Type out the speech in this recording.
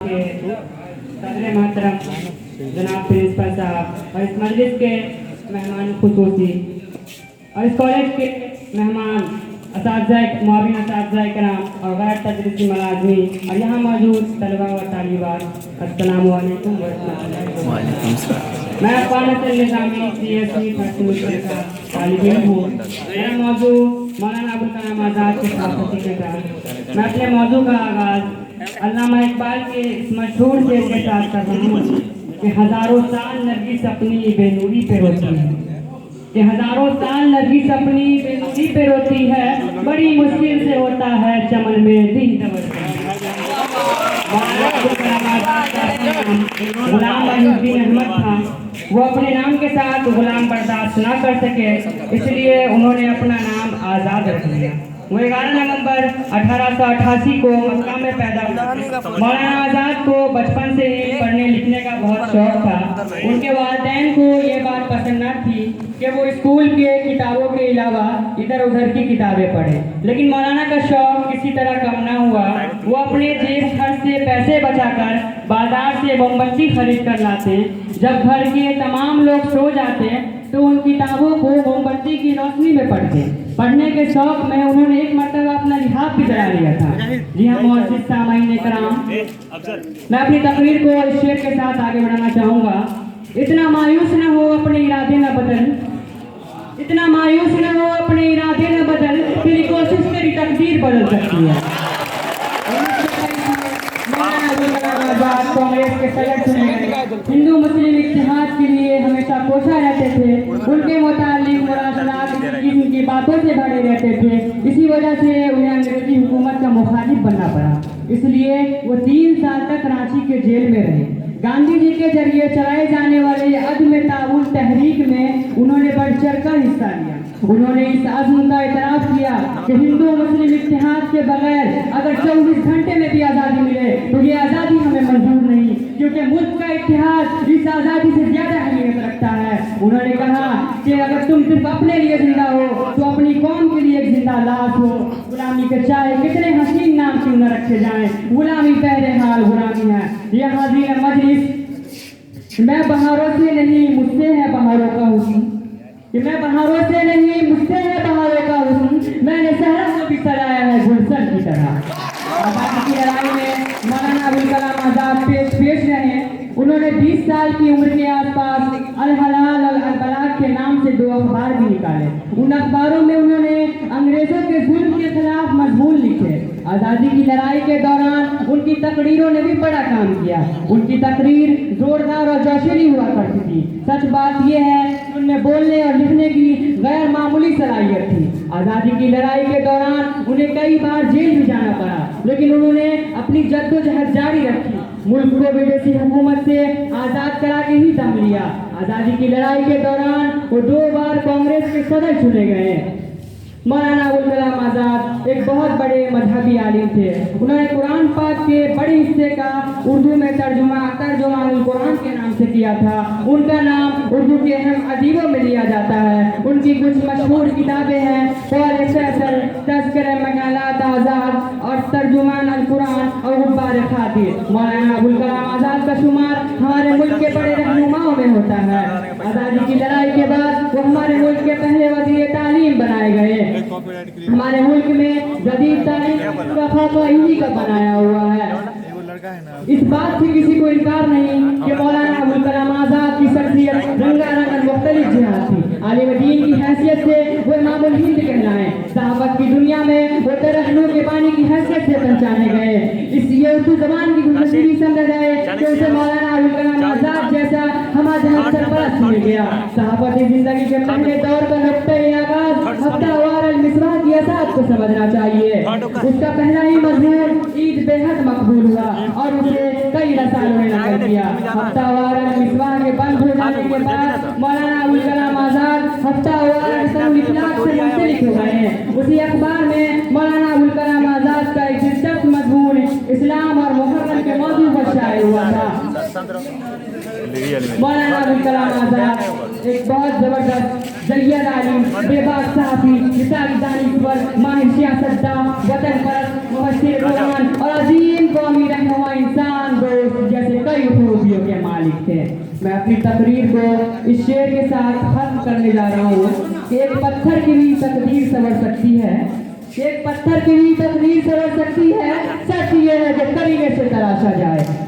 के सदर मोहतरम जनाब प्रिंसिपल साहब और इस मजलिस के मेहमान खुसूसी और इस कॉलेज के मेहमान मुआविन असातिज़ा कराम और गैर तदरीसी मलाज़मी और यहाँ मौजूद तलबा व तालिबात, अस्सलामु अलैकुम व रहमतुल्लाहि व बरकातहू। मैं अफ़गानिस्तान निज़ामी CSE फर्स्ट सेमेस्टर का तालिब इल्म हूँ। मेरा मौजू मौलाना अबुल कलाम आज़ाद के सलाफ़ती के साथ मैं अपने मौजू का आगाज़ अल्लामा इकबाल के इस मशहूर शेर के साथ कर रहा हूँ कि हज़ारों साल नरगिस अपनी बेनूरी पे रोती है, कि हज़ारों साल नरगिस अपनी बेनूरी पे रोती है, बड़ी मुश्किल से होता है चमन में दिन तवज्जो। गुलाम अहीउद्दीन अहमद था, वो अपने नाम के साथ गुलाम बर्दाश्त ना कर सके, इसलिए उन्होंने अपना नाम आज़ाद रख लिया। वो 11 नवंबर 1888 को मक्का में पैदा हुए। मौलाना आज़ाद को बचपन से ही पढ़ने लिखने का बहुत शौक था। उनके वालिदैन को ये बात पसंद न थी कि वो स्कूल के किताबों के अलावा इधर उधर की किताबें पढ़े, लेकिन मौलाना का शौक किसी तरह कम ना हुआ। वो अपने जेब खर्च से पैसे बचाकर बाजार से मोमबत्ती खरीद कर लाते। जब घर के तमाम लोग सो जाते तो उन किताबों को मोमबत्ती की रोशनी में पढ़ते। पढ़ने के शौक में उन्होंने एक मरतबा अपना लिहाफ भी जला लिया था। जी हाँ मुअज़्ज़िज़ सामाईन कराम, मैं अपनी तकरीर को इस शेर के साथ आगे बढ़ाना चाहूँगा। इतना मायूस न हो अपने इरादे न बदल, इतना मायूस न हो अपने इरादे न बदल, तेरी कोशिश तेरी तकदीर बदल सकती है। कांग्रेस के सदस्य हिंदू मुस्लिम इत्तेहाद के लिए हमेशा कोशा रहते थे। उनके मुतालिक मुरासलात की बातों से भरे रहते थे। इसी वजह से उन्हें अंग्रेजी हुकूमत का मुखालिफ बनना पड़ा। इसलिए वो 3 साल तक रांची के जेल में रहे। गांधी जी के जरिए चलाए जाने वाले अदम ताउन तहरीक में उन्होंने बढ़ चढ़ कर हिस्सा लिया। उन्होंने इस आज़म का इतराफ़ किया कि हिंदू मुस्लिम इत्तेहाद के बगैर अगर 24 घंटे में भी आज़ादी मिले तो ये आज़ादी हमें मंजूर नहीं, क्योंकि मुल्क का इत्तेहाद इस आज़ादी से ज़्यादा अहमियत रखता है। उन्होंने कहा कि अगर तुम सिर्फ अपने लिए जिंदा हो तो अपनी कौम के लिए एक जिंदा लाश हो। गुलामी के चाहे कितने हसीन नाम क्यों न रखे जाएं, गुलामी बहरहाल गुलामी है। यह हाज़िर मजलिस, मैं बहारों से नहीं मुझसे है बहारों का हुस्न, कि मैं बहारों से नहीं मुझसे है बहारों का हुस्न, मैंने सहरा को भी सजाया है गुलशन की तरह। आज़ादी की लड़ाई में मौलाना अबुल कलाम आज़ाद पेश रहे। उन्होंने 20 साल की उम्र के आसपास अल हलाल अल बलाग के नाम से 2 अखबार भी निकाले। उन अखबारों में उन्होंने अंग्रेजों के जुल्म के खिलाफ मजमून लिखे। आज़ादी की लड़ाई के दौरान उनकी तकरीरों ने भी बड़ा काम किया। उनकी तकरीर जोरदार और जोशीली हुआ करती थी। सच बात यह है कि उनमें बोलने और लिखने की गैर मामूली सलाहियत थी। आज़ादी की लड़ाई के दौरान उन्हें कई बार जेल भी जाना पड़ा, लेकिन उन्होंने अपनी जद्दोजहद जारी रखी। मुल्क को विदेशी हुकूमत से आज़ाद करा के ही दम लिया। आज़ादी की लड़ाई के दौरान वो 2 बार कांग्रेस के सदस्य चुने गए। मौलाना अबुल कलाम आज़ाद एक बहुत बड़े मजहबी आलिम थे। उन्होंने कुरान पाक के बड़े हिस्से का उर्दू में तर्जुमानुल कुरान के नाम से किया था। उनका नाम उर्दू के अहम अदीबों में लिया जाता है। उनकी कुछ मशहूर किताबें हैं क़ौल फैसल, तज़किरा मक़ालात आज़ाद और तर्जुमान अल कुरान और गुब्बार खातिर। मौलाना अबुल कलाम आज़ाद का शुमार हमारे मुल्क के बड़े रहनुमाओं में होता है। आज़ादी की लड़ाई के बाद वो हमारे मुल्क के पहले वज़ीर तालीम बनाए गए। हमारे मुल्क में जदीद तालीम का खाका इन्हीं का बनाया हुआ है। इस बात से किसी को इनकार नहीं कि मौलाना अबुल कलाम आज़ाद की शख्सियत रंगारंग और मुख्तलिफ जिहाद थी। आलिम दीन की हैसियत से वो इमामुल हिंद कहलाए। सहाबत की दुनिया में वो तरहनुम के पानी की हैसियत से पहचाने गए। इस ये उर्दू जबान की खुशबू समझा जाए कि उसे मौलाना अबुल कलाम आज़ाद जैसा हमारा जहां सरपरस्त मिल गया। सहाबत जिंदगी के पहले दौर का नुक्ते आगाज हफ्तावार अल मिसबाह की असाद को समझना चाहिए। उसका पहला ही मजमून ईद बेहद मकबूल हुआ और उसे कई रसालों ने नकल किया। हफ्तावार अल मिसबाह के बंद हो जाने के बाद मौलाना अबुल कलाम आज़ाद हफ्तावार अल इखलाक से मुंसलिक हो गए हैं। उसी अखबार में मौलाना अबुल कलाम आज़ाद का एक दिलचस्प मजमून इस्लाम और मुहर्रम के मौजू पर शाये हुआ था। मौलाना अबुल कलाम आज़ाद एक बहुत जबरदस्त जलियत आलिम, बेबाक सहाफ़ी, मिसाल दानिश्वर, माहिर सियासतदान, वतन परस्त, मुफस्सिर कुरान और अजीम कौमी रहनुमा इंसान मालिक थे। मैं अपनी तकरीर को इस शेर के साथ खत्म करने जा रहा हूँ कि एक पत्थर की भी तकदीर संवर सकती है, एक पत्थर की भी तकदीर संवर सकती है, सच ये है जो करीने से तराशा जाए।